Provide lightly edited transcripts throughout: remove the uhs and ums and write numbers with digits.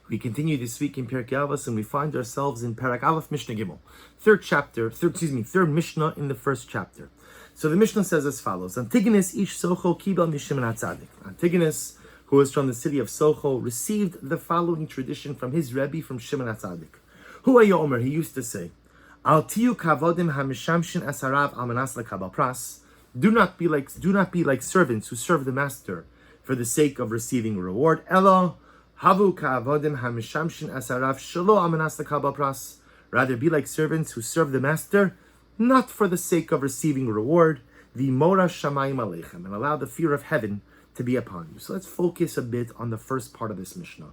We continue this week in Pirkei Avos, and we find ourselves in Parak Aleph Mishna Gimel, third Mishnah in the first chapter. So the Mishnah says as follows: Antigonus ish Socho kibel mishimon hatzadik. Antigonus, who was from the city of Socho, received the following tradition from his Rebbe, from Shimon Hatzadik. Hu Omer, he used to say, Al tiyu kavodim hamishamshin asarav al manas lekabel pras. Do not be like servants who serve the master for the sake of receiving a reward. Elo havu kavodim hamishamshin asarav shelo al manas lekabel pras. Rather, be like servants who serve the master not for the sake of receiving a reward. V'mora shamayim aleichem, and allow the fear of heaven to be upon you. So let's focus a bit on the first part of this Mishnah.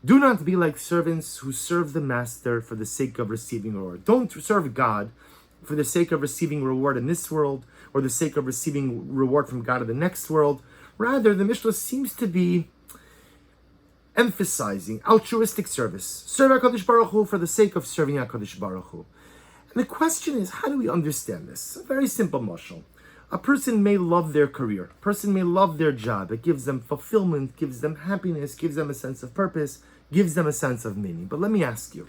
Do not be like servants who serve the master for the sake of receiving a reward. Don't serve God for the sake of receiving reward in this world, or the sake of receiving reward from God in the next world. Rather, the Mishnah seems to be emphasizing altruistic service. Serve HaKadosh Baruch Hu for the sake of serving HaKadosh Baruch Hu. And the question is, how do we understand this? A very simple mashal. A person may love their career. A person may love their job. It gives them fulfillment, gives them happiness, gives them a sense of purpose, gives them a sense of meaning. But let me ask you,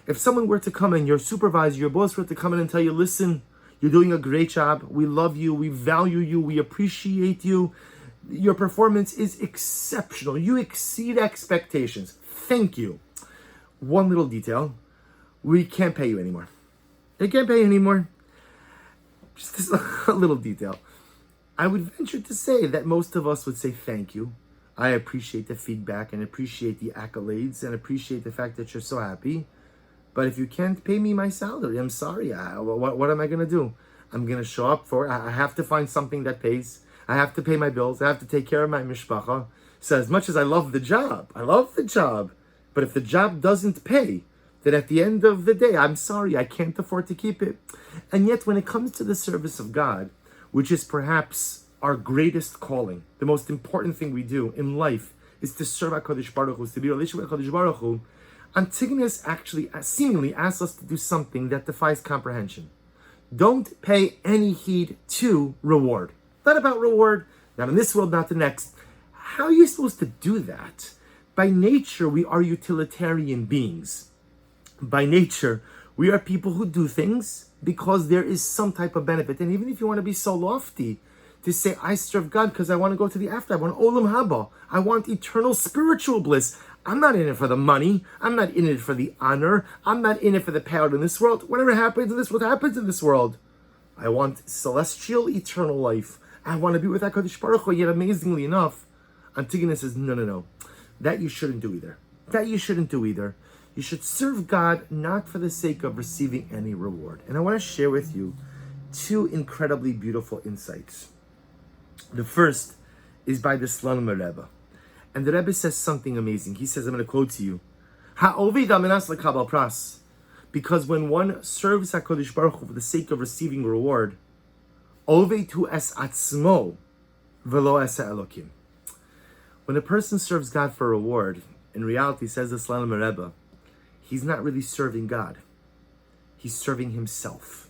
if someone were to come in, your supervisor, your boss were to come in and tell you, listen, you're doing a great job, we love you, we value you, we appreciate you, your performance is exceptional, you exceed expectations, thank you. One little detail, we can't pay you anymore. They can't pay you anymore. Just this a little detail. I would venture to say that most of us would say thank you. I appreciate the feedback and appreciate the accolades and appreciate the fact that you're so happy. But if you can't pay me my salary, I'm sorry. What am I going to do? I'm going to show up for it. I have to find something that pays. I have to pay my bills. I have to take care of my mishpacha. So as much as I love the job, but if the job doesn't pay, then at the end of the day, I'm sorry, I can't afford to keep it. And yet when it comes to the service of God, which is perhaps our greatest calling, the most important thing we do in life is to serve HaKadosh Baruch Hu, to be a relationship with HaKadosh Baruch Hu, Antigonus actually seemingly asks us to do something that defies comprehension. Don't pay any heed to reward. Not about reward, not in this world, not the next. How are you supposed to do that? By nature, we are utilitarian beings. By nature, we are people who do things because there is some type of benefit. And even if you want to be so lofty to say, I serve God because I want to go to the after, I want olam haba, I want eternal spiritual bliss. I'm not in it for the money. I'm not in it for the honor. I'm not in it for the power in this world. Whatever happens in this world happens in this world. I want celestial, eternal life. I want to be with HaKadosh Baruch Hu. Yet amazingly enough, Antigonus says, no. That you shouldn't do either. You should serve God not for the sake of receiving any reward. And I want to share with you two incredibly beautiful insights. The first is by the Slonimer Rebbe. And the Rebbe says something amazing. He says, I'm going to quote to you, Ha'ovid amenas lekabel pras. Because when one serves HaKadosh Baruch Hu for the sake of receiving reward, Oved hu es atzmo velo es ha'elokim. When a person serves God for a reward, in reality, says the Slonimer Rebbe, he's not really serving God. He's serving himself.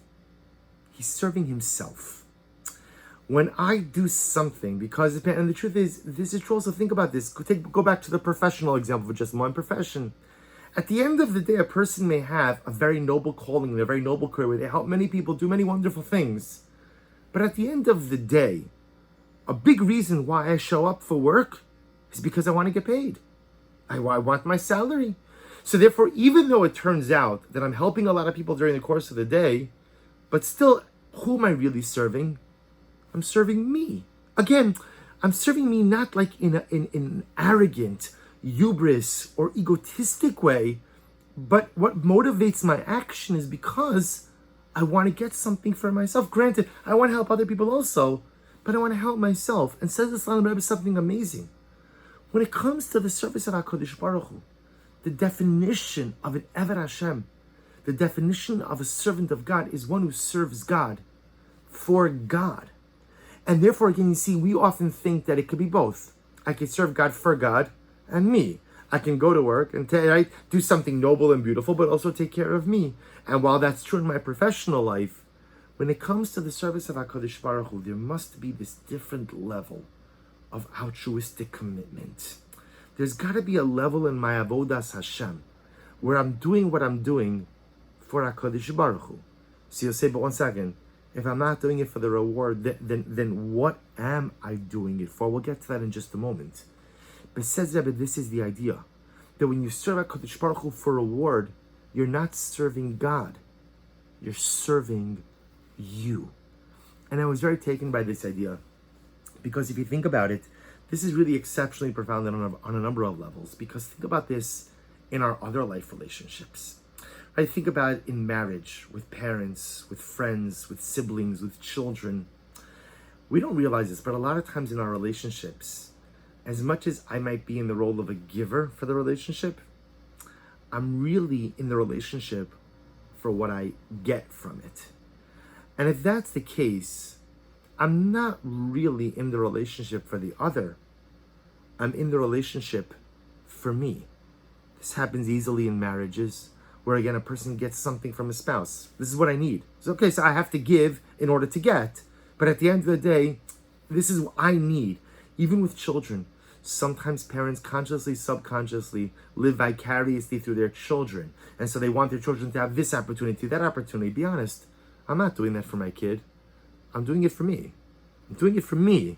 When I do something, and the truth is, this is true, also think about this. Go back to the professional example of just one profession. At the end of the day, a person may have a very noble calling and a very noble career where they help many people do many wonderful things. But at the end of the day, a big reason why I show up for work is because I want to get paid. I want my salary. So therefore, even though it turns out that I'm helping a lot of people during the course of the day, but still, who am I really serving? I'm serving me. Again, I'm serving me not like in an arrogant, hubris, or egotistic way, but what motivates my action is because I want to get something for myself. Granted, I want to help other people also, but I want to help myself. And says the Slonimer Rebbe something amazing. When it comes to the service of HaKadosh Baruch Hu, the definition of an Eved Hashem, the definition of a servant of God is one who serves God for God. And therefore, again, you see, we often think that it could be both. I could serve God for God and me. I can go to work and do something noble and beautiful, but also take care of me. And while that's true in my professional life, when it comes to the service of HaKadosh Baruch Hu, there must be this different level of altruistic commitment. There's got to be a level in my avodas Hashem where I'm doing what I'm doing for HaKadosh Baruch Hu. So you'll say, but one second, if I'm not doing it for the reward, then what am I doing it for? We'll get to that in just a moment. But says Rebbe, this is the idea, that when you serve HaKadosh Baruch Hu for reward, you're not serving God, you're serving you. And I was very taken by this idea, because if you think about it, this is really exceptionally profound on a number of levels. Because think about this in our other life relationships. Right? Think about it in marriage, with parents, with friends, with siblings, with children. We don't realize this, but a lot of times in our relationships, as much as I might be in the role of a giver for the relationship, I'm really in the relationship for what I get from it. And if that's the case, I'm not really in the relationship for the other. I'm in the relationship for me. This happens easily in marriages, where again, a person gets something from a spouse. This is what I need. It's okay, so I have to give in order to get. But at the end of the day, this is what I need. Even with children, sometimes parents consciously, subconsciously live vicariously through their children. And so they want their children to have this opportunity, that opportunity. Be honest, I'm not doing that for my kid. I'm doing it for me. I'm doing it for me.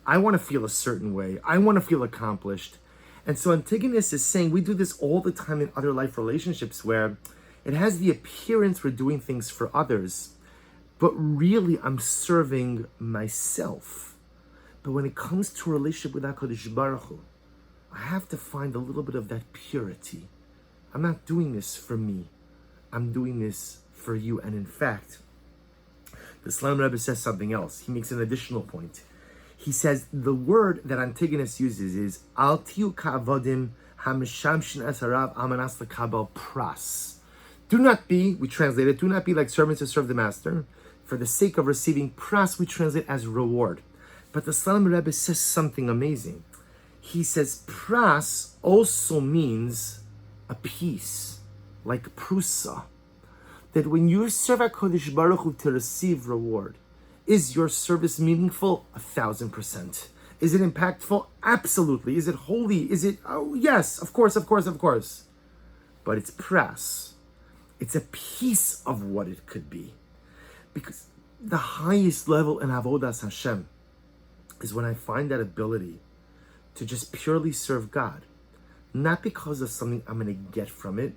I want to feel a certain way. I want to feel accomplished. And so Antigonus is saying we do this all the time in other life relationships, where it has the appearance we're doing things for others, but really I'm serving myself. But when it comes to a relationship with HaKadosh Baruch Hu, I have to find a little bit of that purity. I'm not doing this for me. I'm doing this for you. And in fact, the Slam Rebbe says something else. He makes an additional point. He says the word that Antigonus uses is Al tiyu ka'avodim hamishamshin esarav amanas lekabel pras. Do not be, we translate it, do not be like servants who serve the master. For the sake of receiving pras, we translate as reward. But the Slam Rebbe says something amazing. He says pras also means a piece, like prusa. That when you serve HaKadosh Baruch Hu to receive reward, is your service meaningful? 1,000%. Is it impactful? Absolutely. Is it holy? Is it, oh yes, of course. But it's pras. It's a piece of what it could be. Because the highest level in Avodas Hashem is when I find that ability to just purely serve God. Not because of something I'm going to get from it,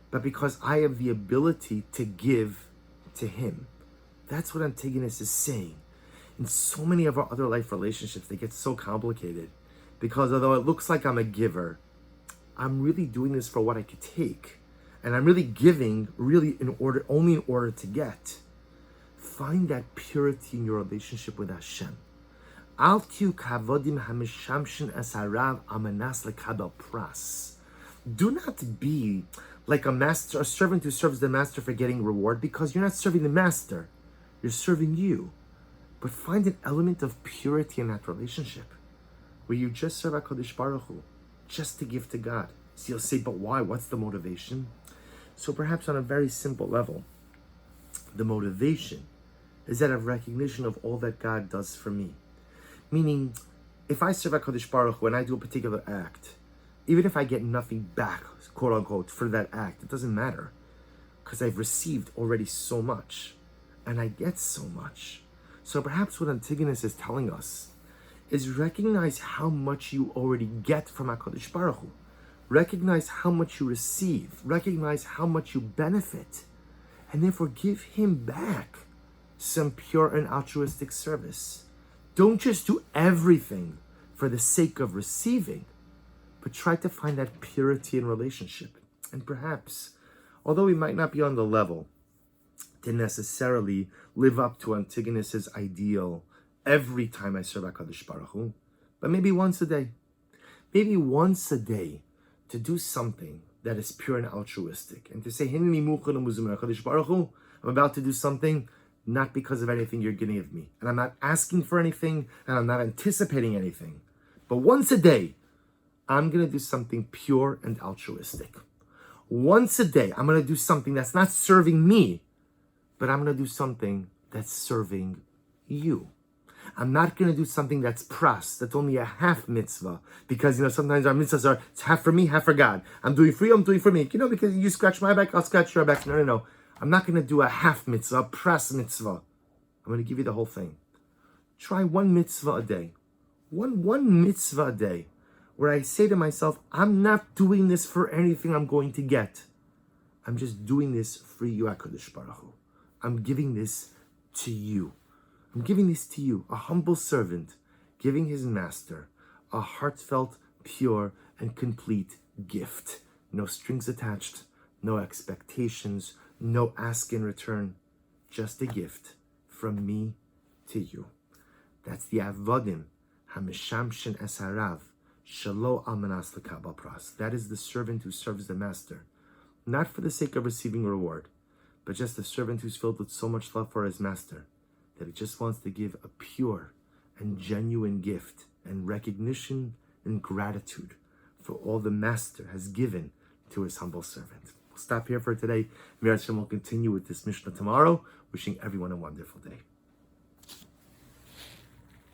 but because I have the ability to give to Him. That's what Antigonus is saying. In so many of our other life relationships, they get so complicated because although it looks like I'm a giver, I'm really doing this for what I could take. And I'm really giving only in order to get. Find that purity in your relationship with Hashem. Al tiyu ka'avodim hamishamshin esarav amanas lekabel pras. Do not be like a servant who serves the master for getting reward, because you're not serving the master, you're serving you. But find an element of purity in that relationship, where you just serve HaKadosh Baruch Hu, just to give to God. So you'll say, but why? What's the motivation? So perhaps on a very simple level, the motivation is that of recognition of all that God does for me. Meaning, if I serve HaKadosh Baruch Hu and I do a particular act, even if I get nothing back, quote unquote, for that act, it doesn't matter, because I've received already so much, and I get so much. So perhaps what Antigonus is telling us is recognize how much you already get from HaKadosh Baruch Hu. Recognize how much you receive. Recognize how much you benefit. And therefore give Him back some pure and altruistic service. Don't just do everything for the sake of receiving, but try to find that purity in relationship. And perhaps, although we might not be on the level to necessarily live up to Antigonus's ideal every time I serve HaKadosh Baruch Hu, but maybe once a day. Maybe once a day to do something that is pure and altruistic. And to say, HaKadosh Baruch Hu, I'm about to do something not because of anything you're going to give me. And I'm not asking for anything, and I'm not anticipating anything. But once a day, I'm going to do something pure and altruistic. Once a day, I'm going to do something that's not serving me, but I'm going to do something that's serving you. I'm not going to do something that's pras, that's only a half mitzvah. Because, sometimes our mitzvahs are, it's half for me, half for God. I'm doing for you, I'm doing for me. Because you scratch my back, I'll scratch your back. No. I'm not going to do a half mitzvah, a pras mitzvah. I'm going to give you the whole thing. Try one mitzvah a day. One mitzvah a day. Where I say to myself, I'm not doing this for anything I'm going to get. I'm just doing this for you, HaKadosh Baruch Hu. I'm giving this to you. I'm giving this to you, a humble servant, giving his master a heartfelt, pure, and complete gift. No strings attached, no expectations, no ask in return. Just a gift from me to you. That's the Avodim, Hamishamshin Esarav, Shalo Almanas L'Kabal Pras. That is the servant who serves the master, not for the sake of receiving a reward, but just a servant who's filled with so much love for his master that he just wants to give a pure and genuine gift and recognition and gratitude for all the master has given to his humble servant. We'll stop here for today. Mir Hashem will continue with this Mishnah tomorrow. Wishing everyone a wonderful day.